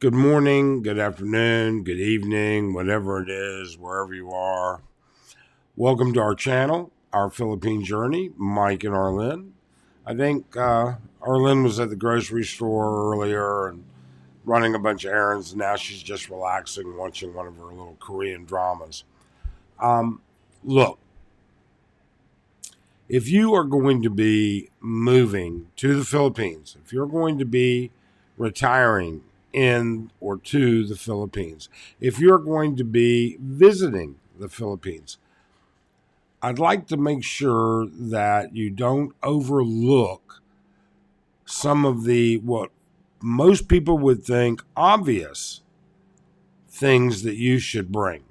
Good morning, good afternoon, good evening, whatever it is, wherever you are. Welcome to our channel, Our Philippine Journey, Mike and Arlene. I think Arlene was at the grocery store earlier and running a bunch of errands, and now she's just relaxing, watching one of her little Korean dramas. Um, Look, if you are going to be moving to the Philippines, if you're going to be retiring in or to the Philippines, if you're going to be visiting the Philippines, I'd like to make sure that you don't overlook some of the what most people would think obvious things that you should bring.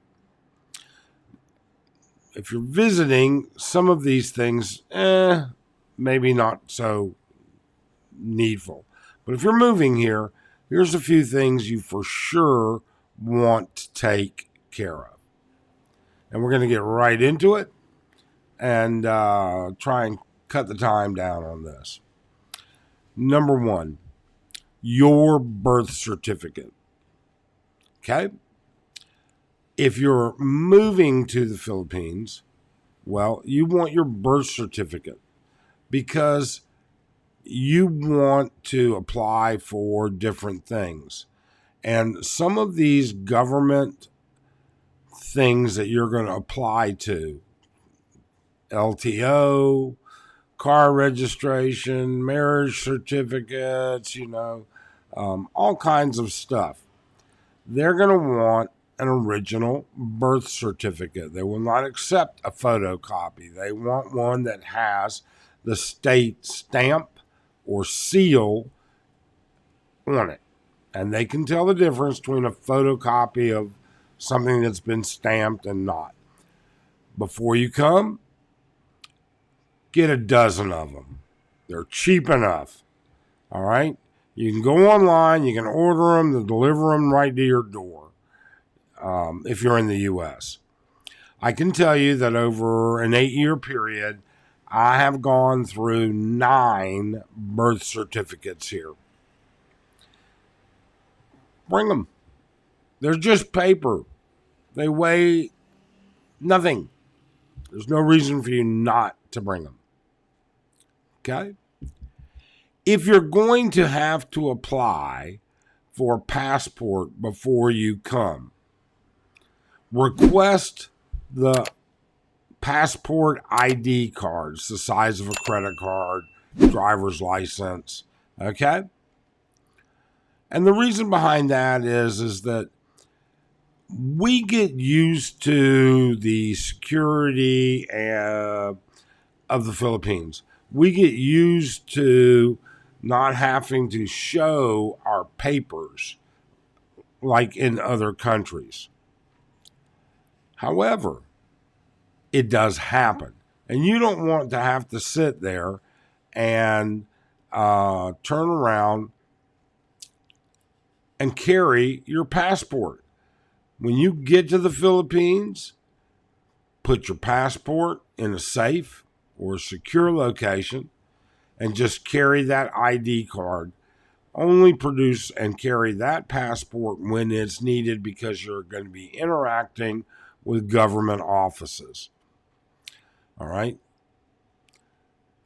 If you're visiting, some of these things, maybe not so needful. But if you're moving here, here's a few things you for sure want to take care of. And we're going to get right into it and try and cut the time down on this. Number one, your birth certificate. Okay? If you're moving to the Philippines, well, you want your birth certificate because you want to apply for different things. And some of these government things that you're going to apply to, LTO, car registration, marriage certificates, all kinds of stuff. They're going to want an original birth certificate. They will not accept a photocopy. They want one that has the state stamp or seal on it. And they can tell the difference between a photocopy of something that's been stamped and not. Before you come, get a dozen of them. They're cheap enough. All right? You can go online, you can order them, they'll deliver them right to your door if you're in the U.S. I can tell you that over an 8-year period, I have gone through 9 birth certificates here. Bring them. They're just paper. They weigh nothing. There's no reason for you not to bring them. Okay? If you're going to have to apply for a passport before you come, request the passport ID cards, the size of a credit card, driver's license. Okay? And the reason behind that is that we get used to the security of the Philippines. We get used to not having to show our papers like in other countries. However, it does happen. And you don't want to have to sit there and turn around and carry your passport. When you get to the Philippines, put your passport in a safe or a secure location and just carry that ID card. Only produce and carry that passport when it's needed because you're going to be interacting with government offices. All right?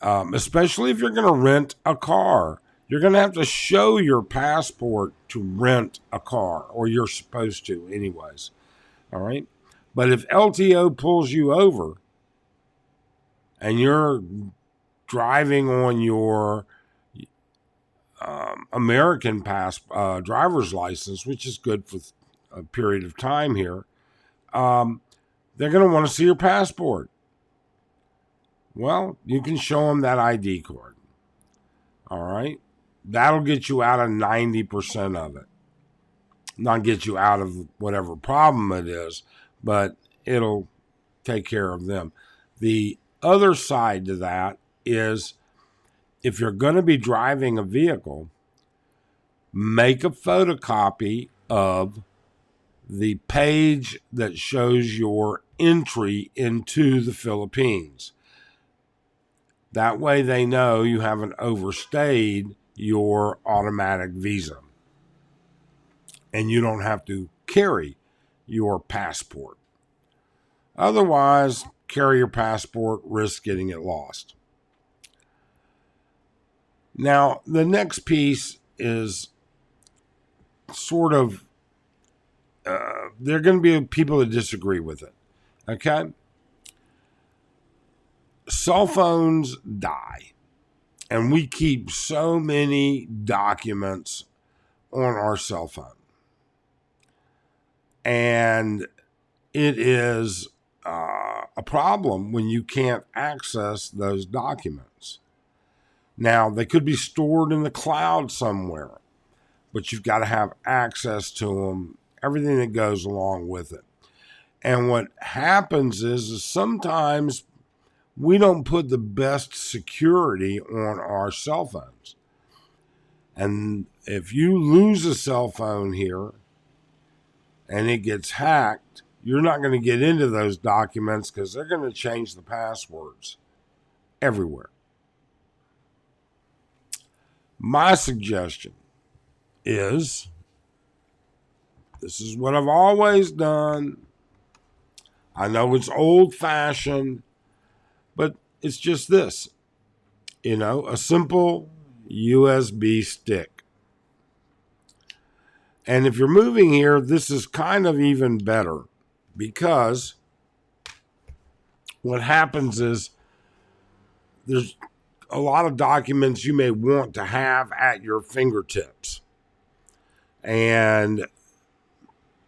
Especially if you're going to rent a car. You're going to have to show your passport to rent a car, or you're supposed to anyways. All right? But if LTO pulls you over and you're driving on your American driver's license, which is good for a period of time here, they're going to want to see your passport. Well, you can show them that ID card. All right? That'll get you out of 90% of it. Not get you out of whatever problem it is, but it'll take care of them. The other side to that is if you're going to be driving a vehicle, make a photocopy of the page that shows your entry into the Philippines. That way they know you haven't overstayed your automatic visa. and you don't have to carry your passport. Otherwise, carry your passport, risk getting it lost. Now, the next piece is sort of, there are going to be people that disagree with it. Okay? Cell phones die, and we keep so many documents on our cell phone. And it is a problem when you can't access those documents. Now, they could be stored in the cloud somewhere, but you've got to have access to them, everything that goes along with it. And what happens is sometimes we don't put the best security on our cell phones. And if you lose a cell phone here and it gets hacked, you're not going to get into those documents because they're going to change the passwords everywhere. My suggestion is, this is what I've always done. I know it's old fashioned, but it's just this, a simple USB stick. And if you're moving here, this is kind of even better because what happens is there's a lot of documents you may want to have at your fingertips. And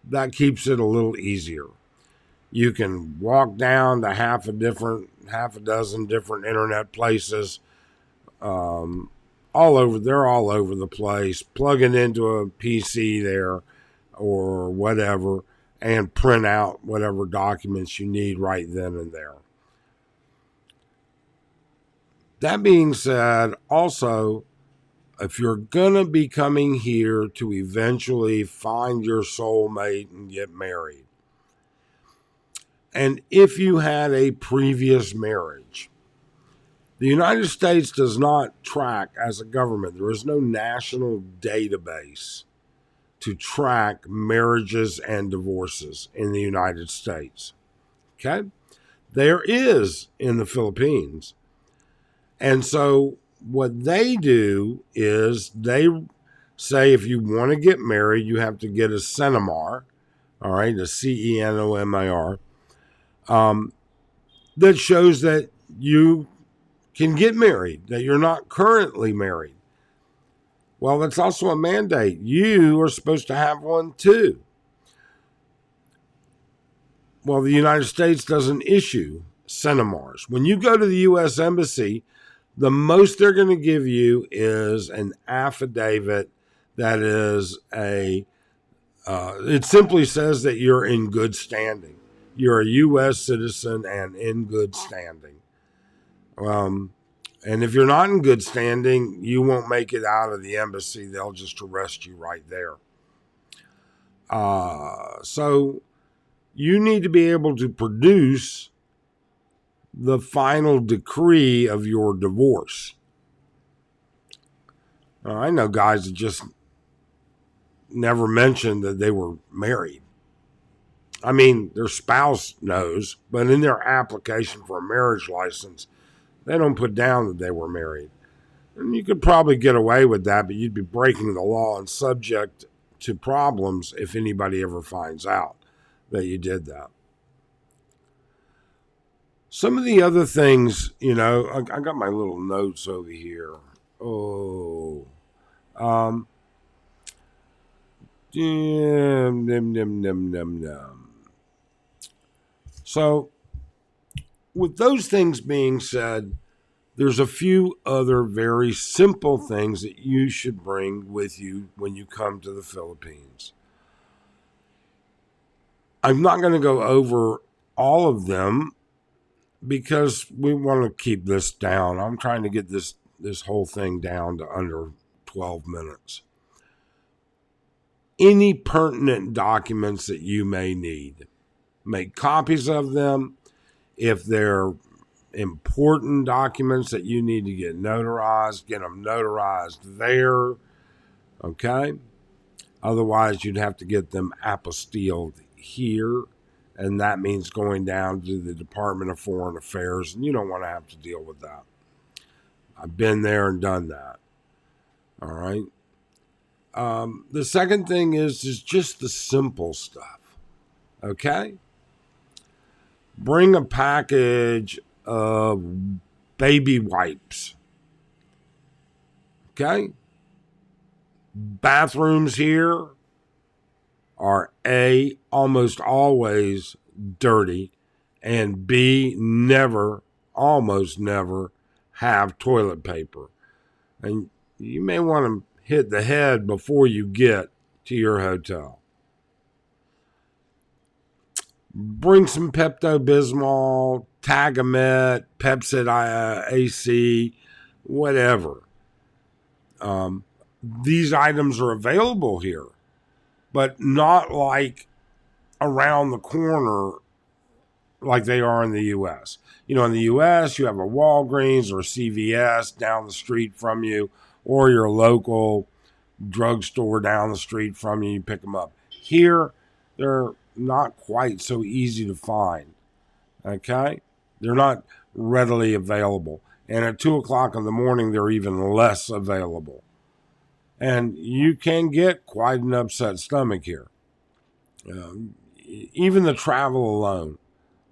that keeps it a little easier. You can walk down to half a dozen different internet places, all over. They're all over the place. Plug it into a PC there or whatever, and print out whatever documents you need right then and there. That being said, also, if you're going to be coming here to eventually find your soulmate and get married, and if you had a previous marriage, the United States does not track as a government. There is no national database to track marriages and divorces in the United States. Okay? There is in the Philippines. And so what they do is they say if you want to get married, you have to get a CENOMAR, all right, a CENOMAR, that shows that you can get married, that you're not currently married. Well, that's also a mandate. You are supposed to have one too. Well, the United States doesn't issue CENOMARs. When you go to the U.S. Embassy, the most they're going to give you is an affidavit that is it simply says that you're in good standing. You're a U.S. citizen and in good standing. And if you're not in good standing, you won't make it out of the embassy. They'll just arrest you right there. So you need to be able to produce the final decree of your divorce. I know guys that just never mentioned that they were married. I mean, their spouse knows, but in their application for a marriage license, they don't put down that they were married. And you could probably get away with that, but you'd be breaking the law and subject to problems if anybody ever finds out that you did that. Some of the other things, I got my little notes over here. So, with those things being said, there's a few other very simple things that you should bring with you when you come to the Philippines. I'm not going to go over all of them because we want to keep this down. I'm trying to get this whole thing down to under 12 minutes. Any pertinent documents that you may need, make copies of them. If they're important documents that you need to get notarized, get them notarized there. Okay? Otherwise, you'd have to get them apostilled here, and that means going down to the Department of Foreign Affairs, and you don't want to have to deal with that. I've been there and done that. All right. The second thing is just the simple stuff. Okay. Bring a package of baby wipes. Okay. Bathrooms here are A, almost always dirty, and B, almost never have toilet paper. And you may want to hit the head before you get to your hotel. Bring some Pepto-Bismol, Tagamet, Pepsid AC, whatever. These items are available here, but not like around the corner like they are in the U.S. In the U.S., you have a Walgreens or a CVS down the street from you, or your local drugstore down the street from you. You pick them up. Here, they're not quite so easy to find. Okay? They're not readily available. And at 2 o'clock in the morning, they're even less available. And you can get quite an upset stomach here. Even the travel alone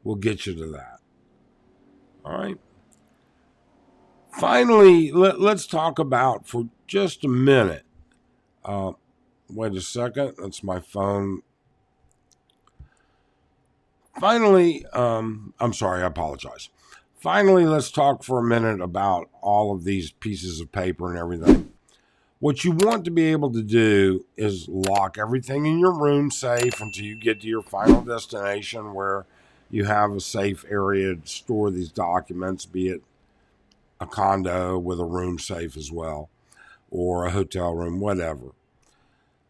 will get you to that. All right. Finally, let's talk about for just a minute. Wait a second. That's my phone. Finally, I'm sorry. I apologize. Finally, let's talk for a minute about all of these pieces of paper and everything. What you want to be able to do is lock everything in your room safe until you get to your final destination where you have a safe area to store these documents, be it a condo with a room safe as well, or a hotel room, whatever,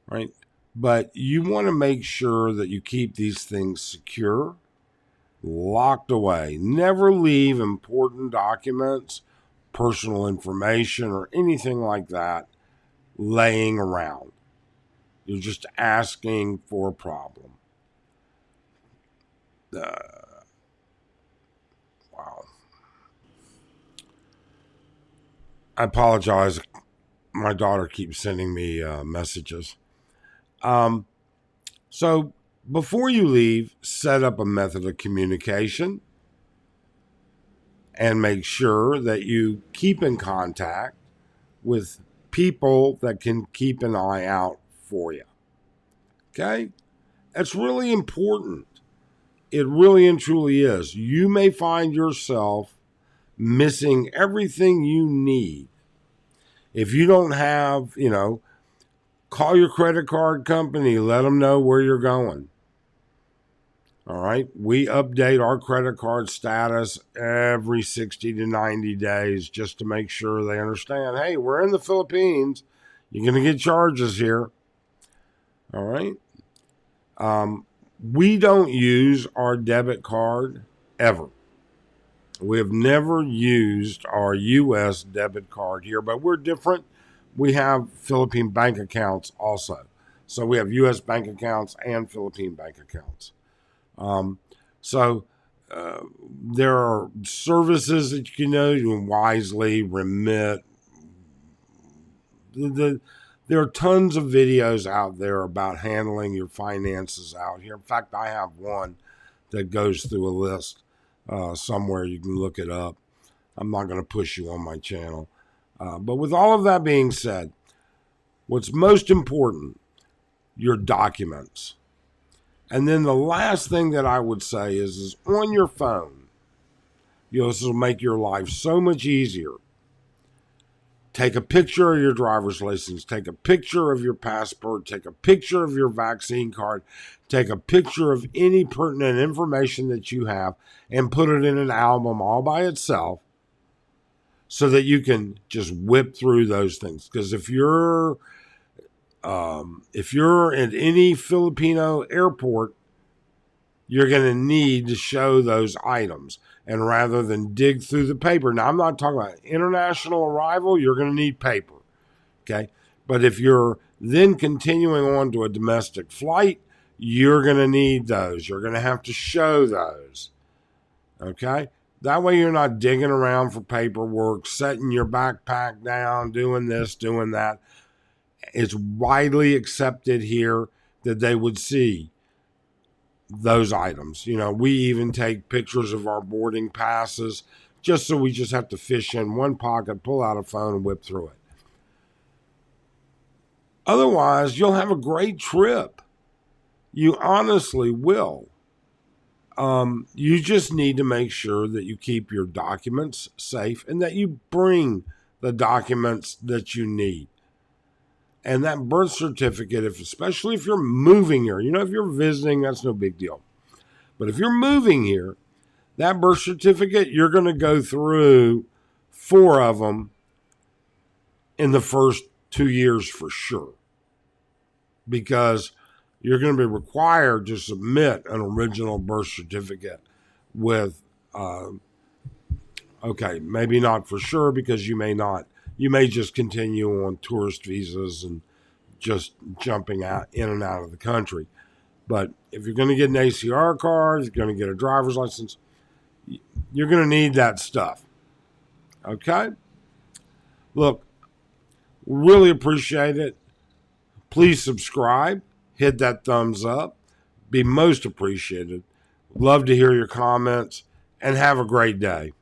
right? But you want to make sure that you keep these things secure, locked away. Never leave important documents, personal information, or anything like that laying around. You're just asking for a problem. Wow. I apologize. My daughter keeps sending me messages. So before you leave, set up a method of communication and make sure that you keep in contact with people that can keep an eye out for you. Okay? That's really important. It really and truly is. You may find yourself missing everything you need. If you don't have, call your credit card company, let them know where you're going. All right. We update our credit card status every 60 to 90 days just to make sure they understand, hey, we're in the Philippines. You're going to get charges here. All right. We don't use our debit card ever. We have never used our U.S. debit card here, but we're different. We have Philippine bank accounts also. So we have U.S. bank accounts and Philippine bank accounts. There are services that you can wisely remit. There are tons of videos out there about handling your finances out here. In fact, I have one that goes through a list somewhere. You can look it up. I'm not going to push you on my channel. But with all of that being said, what's most important, your documents. And then the last thing that I would say is on your phone, this will make your life so much easier. Take a picture of your driver's license. Take a picture of your passport. Take a picture of your vaccine card. Take a picture of any pertinent information that you have and put it in an album all by itself so that you can just whip through those things. Because if you're at any Filipino airport, you're going to need to show those items. And rather than dig through the paper, now I'm not talking about international arrival, you're going to need paper. Okay. But if you're Then continuing on to a domestic flight, you're going to need those. You're going to have to show those. Okay? That way you're not digging around for paperwork, setting your backpack down, doing this, doing that. It's widely accepted here that they would see those items. We even take pictures of our boarding passes just so we just have to fish in one pocket, pull out a phone, and whip through it. Otherwise, you'll have a great trip. You honestly will. You just need to make sure that you keep your documents safe and that you bring the documents that you need. And that birth certificate, especially if you're moving here, if you're visiting, that's no big deal. But if you're moving here, that birth certificate, you're going to go through 4 of them in the first 2 years for sure. Because you're going to be required to submit an original birth certificate with, maybe not for sure because you may just continue on tourist visas and just jumping out in and out of the country. But if you're going to get an ACR card, you're going to get a driver's license, you're going to need that stuff. Okay? Look, really appreciate it. Please subscribe, hit that thumbs up, be most appreciated. Love to hear your comments, and have a great day.